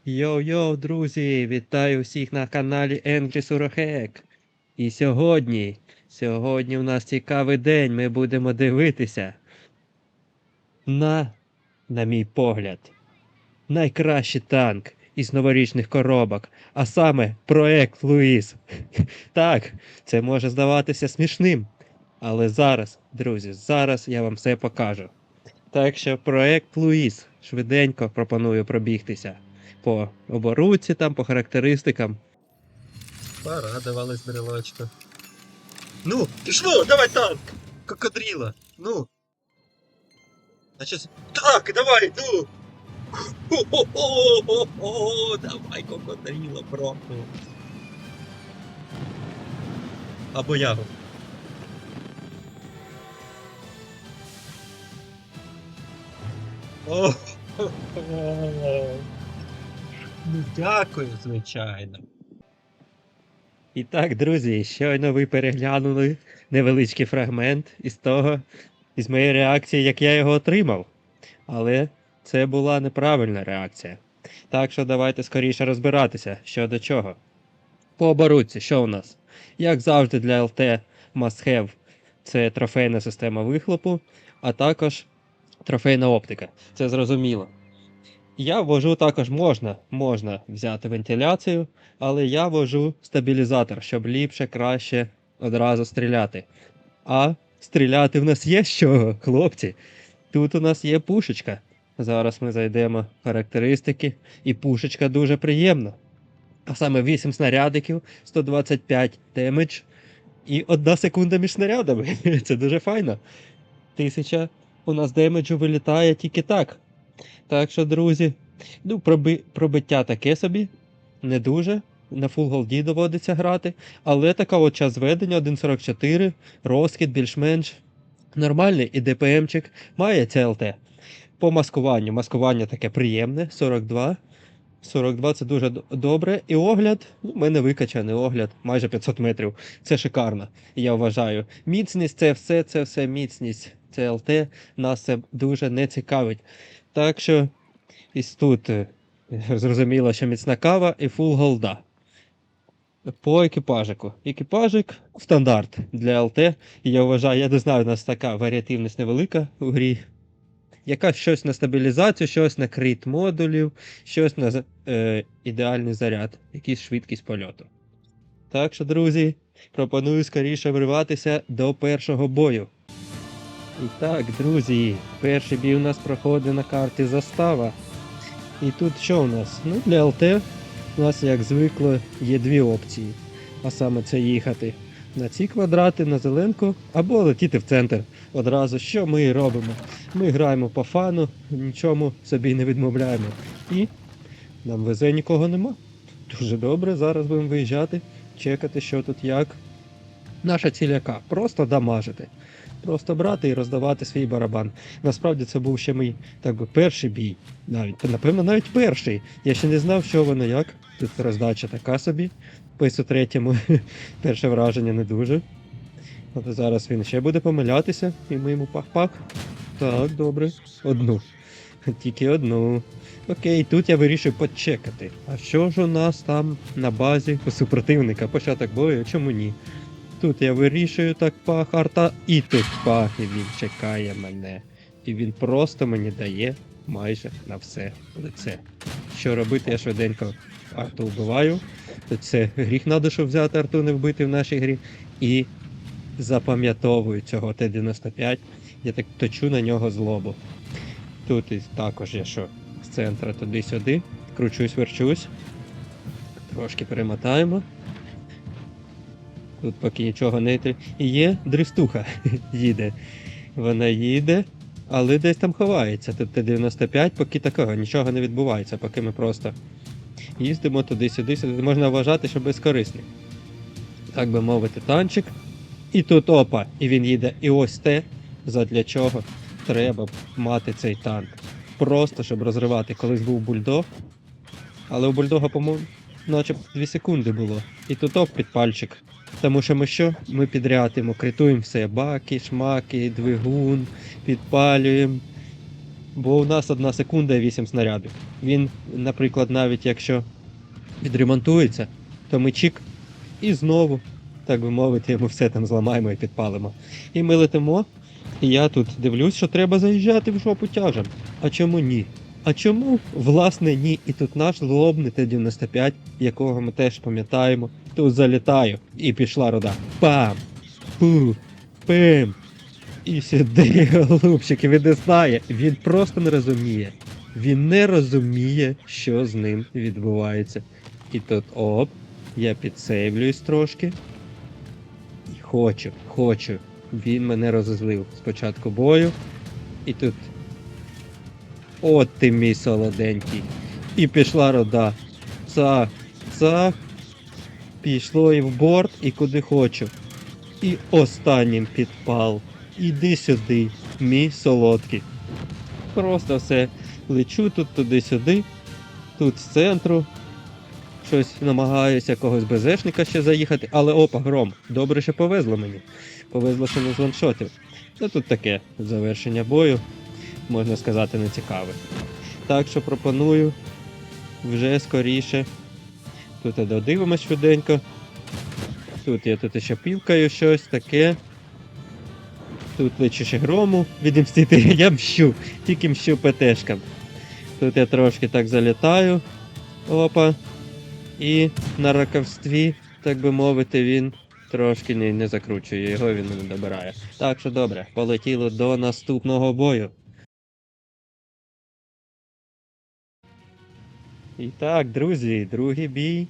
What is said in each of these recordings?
Йоу-йоу, друзі! Вітаю всіх на каналі Angry Surahek. І сьогодні у нас цікавий день. Ми будемо дивитися на мій погляд, найкращий танк із новорічних коробок, а саме проект Луїс. Так, це може здаватися смішним, але зараз, друзі, зараз я вам все покажу. Так що проект Луїс. Швиденько пропоную пробігтися по оборудці, там, по характеристикам. Порадувались, брелочко. Ну, пішло, давай танк! Кокодріла, ну. Значить, так, давай, ну! О-о-о-о-о-о, давай кокодріла, просто. Або ягу. О, ну дякую, звичайно. І так, друзі, щойно ви переглянули невеличкий фрагмент із моєї реакції, як я його отримав. Але це була неправильна реакція. Так що давайте скоріше розбиратися, що до чого. По оборудці, що у нас? Як завжди для ЛТ must have це трофейна система вихлопу, а також трофейна оптика. Це зрозуміло. Я ввожу також можна взяти вентиляцію, але я ввожу стабілізатор, щоб ліпше, краще одразу стріляти. А стріляти в нас є з чого, хлопці. Тут у нас є пушечка. Зараз ми зайдемо в характеристики, і пушечка дуже приємна. А саме 8 снарядиків, 125 демедж і 1 секунда між снарядами. Це дуже файно. 1000 у нас демеджу вилітає тільки так. Так що, друзі, ну, пробиття таке собі, не дуже. На фул голді доводиться грати. Але така от час зведення 1.44, розхід більш-менш нормальний, і ДПМчик має ЦЛТ. По маскуванню. Маскування таке приємне, 42. 42 це дуже добре. І огляд, у мене викачаний огляд, майже 500 метрів. Це шикарно, я вважаю. Міцність, це все міцність. ЦЛТ нас це дуже не цікавить. Так що, і тут зрозуміло, що міцна кава і фул голда. По екіпажику. Екіпажик стандарт для ЛТ. Я вважаю, я не знаю, у нас така варіативність невелика у грі. Якась щось на стабілізацію, щось на крит модулів, щось на ідеальний заряд, якийсь швидкість польоту. Так що, друзі, пропоную скоріше вриватися до першого бою. І так, друзі, перший бій у нас проходить на карті Застава. І тут що у нас? Ну, для ЛТ у нас, як звикло, є дві опції. А саме це їхати на ці квадрати, на зеленку, або летіти в центр. Одразу, що ми і робимо? Ми граємо по фану, нічому собі не відмовляємо. І нам везе, нікого нема. Дуже добре, зараз будемо виїжджати, чекати, що тут як. Наша ціль яка? Просто дамажити. Просто брати і роздавати свій барабан. Насправді це був ще мій, так би, перший бій. Напевно, навіть перший. Я ще не знав, що воно як. Тут роздача така собі. По ІСу-3 перше враження не дуже. От зараз він ще буде помилятися, і ми йому пах-пах. Так, добре. Одну. Тільки одну. Окей, тут я вирішив почекати. А що ж у нас там на базі у супротивника? Початок бою, чому ні? Тут я вирішую так пах, арта, і тут пах, і він чекає мене. І він просто мені дає майже на все лице. Що робити, я швиденько арту вбиваю. Це гріх на душу взяти, арту не вбити в нашій грі. І запам'ятовую цього Т-95. Я так точу на нього злобу. Тут і також я що, з центра туди-сюди. Кручусь-верчусь. Трошки перемотаємо. Тут поки нічого не йде. І є дрифтуха. Їде. Вона їде, але десь там ховається. Тут Т-95, поки такого нічого не відбувається, поки ми просто їздимо туди-сюди. Можна вважати, що безкорисний. Так би мовити, танчик. І тут опа, і він їде. І ось те, задля чого треба мати цей танк. Просто, щоб розривати. Колись був бульдог, але у бульдога, по-моєму, наче 2 секунди було. І тут оп, підпальчик. Тому що ми що? Ми підряд йому критуємо все. Баки, шмаки, двигун, підпалюємо. Бо у нас 1 секунда і 8 снарядів. Він, наприклад, навіть якщо відремонтується, то ми чик і знову, так би мовити, ми все там зламаємо і підпалимо. І ми летимо, і я тут дивлюсь, що треба заїжджати в жопу тяжем. А чому ні? А чому, власне, ні? І тут наш злобний Т-95, якого ми теж пам'ятаємо, тут залітаю, і пішла руда. Пам! Пу! Пим! І сюди, голубчик, він не знає, він просто не розуміє. Він не розуміє, що з ним відбувається. І тут оп, я підсейвлююсь трошки. І хочу. Він мене розозлив спочатку бою. І тут. От ти мій солоденький. І пішла рода. Цах, цах. Пішло і в борт, і куди хочу. І останнім підпал. Іди сюди, мій солодкий. Просто все. Лечу тут туди-сюди. Тут з центру. Щось намагаюся когось БЗшника ще заїхати. Але опа, гром. Добре, що повезло мені. Повезло, що не з ваншотів. Ну тут таке завершення бою. Можна сказати, не цікаве. Так що пропоную вже скоріше. Тут додивимось швиденько. Тут я тут ще півкаю щось таке. Тут лечу ще грому відімстити, я мщу, тільки мщу ПТшкам. Тут я трошки так залітаю. Опа. І на ракавстві, так би мовити, він трошки не закручує, його він не добирає. Так що добре, полетіло до наступного бою. І так, друзі, другий бій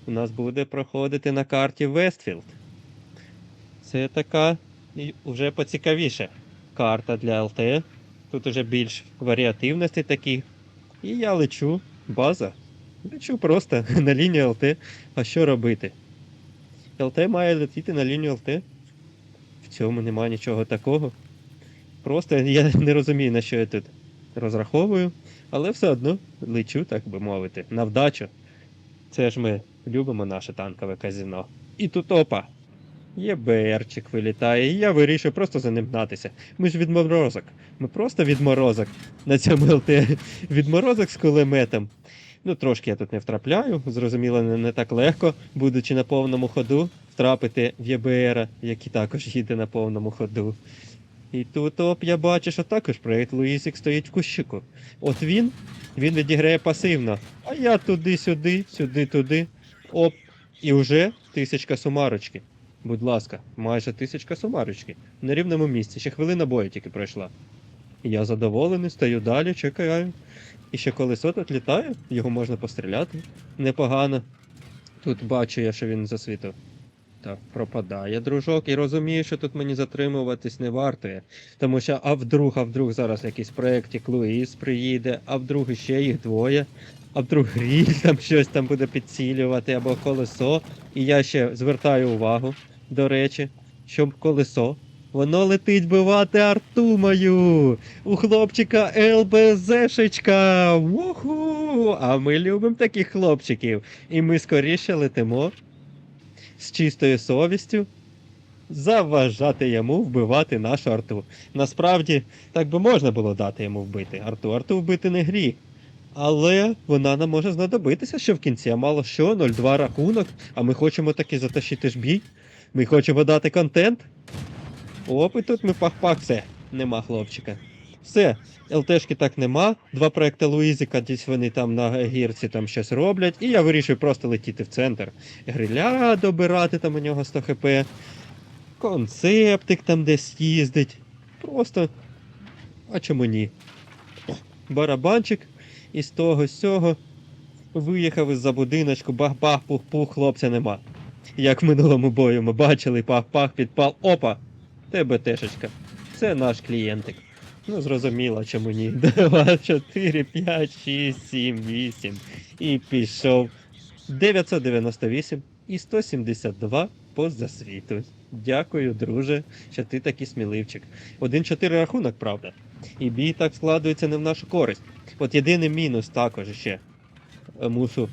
у нас буде проходити на карті Вестфілд. Це така вже поцікавіше карта для ЛТ. Тут уже більш варіативності такі. І я лечу, база. Лечу просто на лінію ЛТ. А що робити? ЛТ має летіти на лінію ЛТ. В цьому немає нічого такого. Просто я не розумію, на що я тут розраховую. Але все одно лечу, так би мовити, на вдачу. Це ж ми любимо наше танкове казино. І тут опа! ЄБРчик вилітає, і я вирішую просто за ним гнатися. Ми ж відморозок. Ми просто відморозок на цьому ЛТ. Відморозок з кулеметом. Ну, трошки я тут не втрапляю, зрозуміло, не так легко, будучи на повному ходу, втрапити в ЄБР, який також їде на повному ходу. І тут оп, я бачу, що також проєкт Луїзик стоїть в кущику. От він відіграє пасивно. А я туди-сюди, сюди-туди. Оп, і вже 1000 сумарочки. Будь ласка, майже 1000 сумарочки. На рівному місці, ще хвилина бою тільки пройшла. І я задоволений, стою далі, чекаю. І ще колесо тут літає, його можна постріляти. Непогано. Тут бачу я, що він засвітив. Так, пропадає дружок. І розумію, що тут мені затримуватись не вартує. Тому що а вдруг зараз якийсь проєктик Луїз приїде, а вдруг ще їх двоє. А вдруг гріль там щось там буде підцілювати, або колесо. І я ще звертаю увагу, до речі, щоб колесо, воно летить бивати арту мою! У хлопчика ЛБЗшечка! Уху! А ми любимо таких хлопчиків. І ми скоріше летимо з чистою совістю заважати йому вбивати нашу арту. Насправді, так би можна було дати йому вбити арту. Арту вбити не гріх. Але вона нам може знадобитися, що в кінці, а мало що, 0-2 рахунок, а ми хочемо таки затащити ж бій. Ми хочемо дати контент. Оп, і тут ми пах-пах, все, нема хлопчика. Все, ЛТшки так нема, 2 проекти Луїзика, десь вони там на гірці там щось роблять, і я вирішую просто летіти в центр. Гриля добирати, там у нього 100 хп, концептик там десь їздить. Просто, а чому ні? Барабанчик. І з того сього виїхав із-за будиночку, бах-бах, пух-пух, хлопця нема. Як в минулому бою ми бачили, пах-пах, підпал, опа, ТБТшечка. Це наш клієнтик. Ну, зрозуміло, чому ні. 2, 4, 5, 6, 7, 8. І пішов 998 і 172 по засвіту. Дякую, друже, що ти такий сміливчик. 1-4 рахунок, правда. І бій так складується не в нашу користь. От єдиний мінус також ще мушу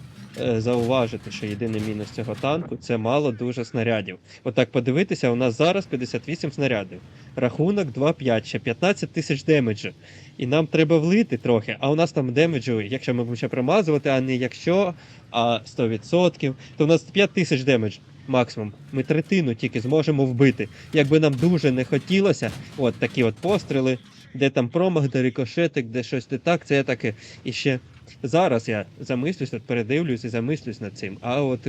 зауважити, що єдиний мінус цього танку – це мало дуже снарядів. От так подивитися, у нас зараз 58 снарядів. Рахунок 2-5, ще 15 тисяч демеджу. І нам треба влити трохи, а у нас там демеджу, якщо ми будемо ще промазувати, а не якщо, а 100%, то у нас 5 тисяч демедж максимум. Ми третину тільки зможемо вбити. Якби нам дуже не хотілося, от такі от постріли, де там промах, де рикошетик, де щось не так, це я таке. І ще зараз я замислюсь, от передивлюсь і замислюсь над цим. А от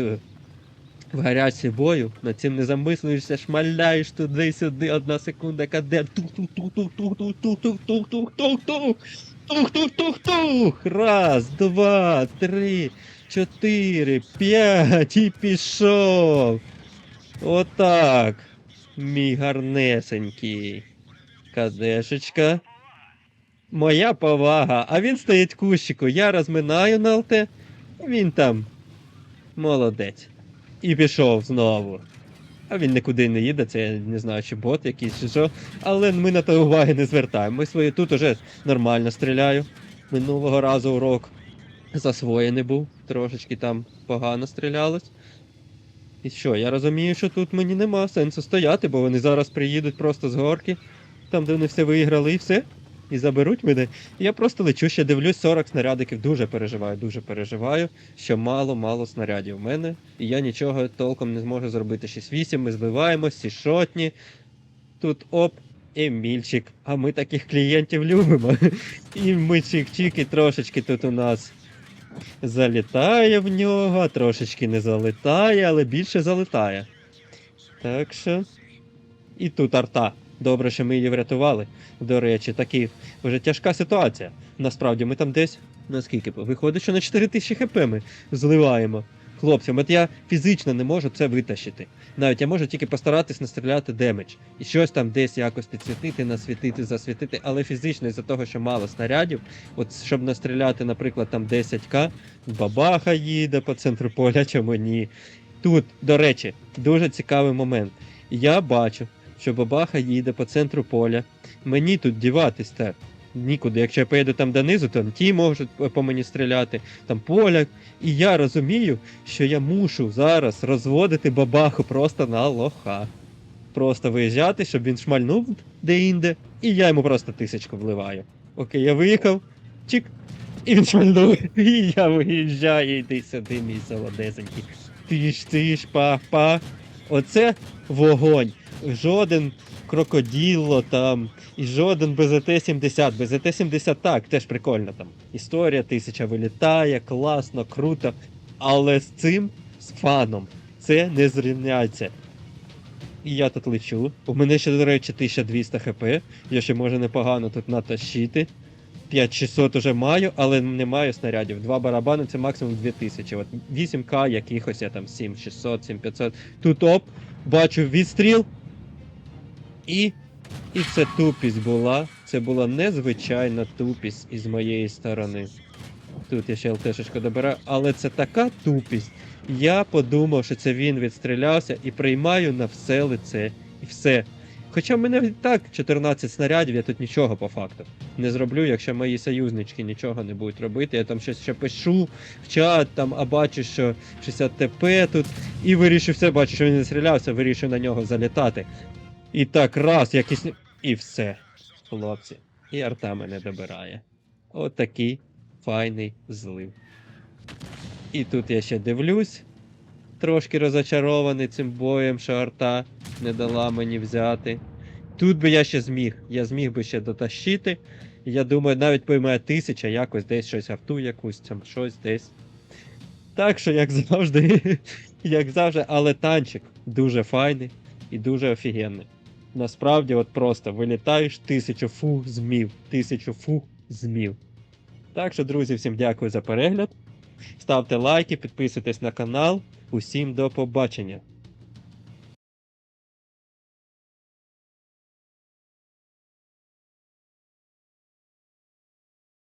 в гарячці бою над цим не замислюєшся, шмаляєш туди-сюди, 1 секунда, каде тух-тух-тух-тух-тух-тух-тух-тух-тух. Тух-тух-тух-тух! Раз, два, три, 4, 5 і пішов. Отак. Мій гарнесенький. Кадешечка. Моя повага. А він стоїть в кущику. Я розминаю на ЛТ. Він там. Молодець. І пішов знову. А він нікуди не їде, це я не знаю, чи бот якийсь, чи що. Але ми на то уваги не звертаємо. Ми свої тут уже нормально стріляю. Минулого разу урок засвоєний був. Трошечки там погано стрілялось. І що, я розумію, що тут мені нема сенсу стояти, бо вони зараз приїдуть просто з горки, там де вони все виграли і все. І заберуть мене. Я просто лечу, ще дивлюсь, 40 снарядиків. Дуже переживаю, що мало снарядів в мене. І я нічого толком не зможу зробити. 6-8, ми збиваємось, всі шотні. Тут оп, Емільчик. А ми таких клієнтів любимо. І ми чик-чик, і трошечки тут у нас залітає в нього, трошечки не залітає, але більше залітає. Так що... І тут арта. Добре, що ми її врятували. До речі, такі вже тяжка ситуація. Насправді, ми там десь, наскільки, виходить, що на 4000 хп ми зливаємо. Хлопцям, от я фізично не можу це витащити. Навіть я можу тільки постаратись настріляти демедж. І щось там десь якось підсвітити, насвітити, засвітити, але фізично із-за того, що мало снарядів, от щоб настріляти, наприклад, там 10к, бабаха їде по центру поля, чому ні. Тут, до речі, дуже цікавий момент. Я бачу, що бабаха їде по центру поля. Мені тут діватись так нікуди. Якщо я поїду там донизу, то ті можуть по мені стріляти, там поля. І я розумію, що я мушу зараз розводити бабаху просто на лоха. Просто виїжджати, щоб він шмальнув де-інде, і я йому просто 1000 вливаю. Окей, я виїхав, чик, і він шмальнув, і я виїжджаю, іди сюди, мій солодесенький. Тиш, пах. Оце вогонь. Жоден крокоділо там, і жоден БЗТ-70. БЗТ-70 так, теж прикольно там. Історія 1000 вилітає, класно, круто. Але з цим, з фаном, це не зрівняється. І я тут лечу. У мене ще, до речі, 1200 хп. Я ще можу непогано тут натащити. 5600 уже маю, але не маю снарядів. 2 барабани це максимум 2000. От 8к якихось, я там 7600, 7500. Тут оп, бачу відстріл. І це тупість була. Це була незвичайна тупість із моєї сторони. Тут я ще ЛТшечку добираю, але це така тупість. Я подумав, що це він відстрілявся і приймаю на все лице. І все. Хоча в мене і так 14 снарядів, я тут нічого по факту не зроблю, якщо мої союзнички нічого не будуть робити. Я там щось ще пишу в чат, там, а бачу, що 60 ТП тут. І вирішив все, бачу, що він не стрілявся, вирішив на нього залітати. І так, раз, якийсь... І все, хлопці. І арта мене добирає. Отакий файний злив. І тут я ще дивлюсь. Трошки розочарований цим боєм, що арта не дала мені взяти. Тут би я ще зміг. Я зміг би ще дотащити. Я думаю, навіть поймає 1000, якось десь щось арту якусь, там щось десь. Так що, як завжди, але танчик дуже файний і дуже офігенний. Насправді, от просто вилітаєш, 1000 фух змів. 1000 фух змів. Так що, друзі, всім дякую за перегляд. Ставте лайки, підписуйтесь на канал. Усім до побачення.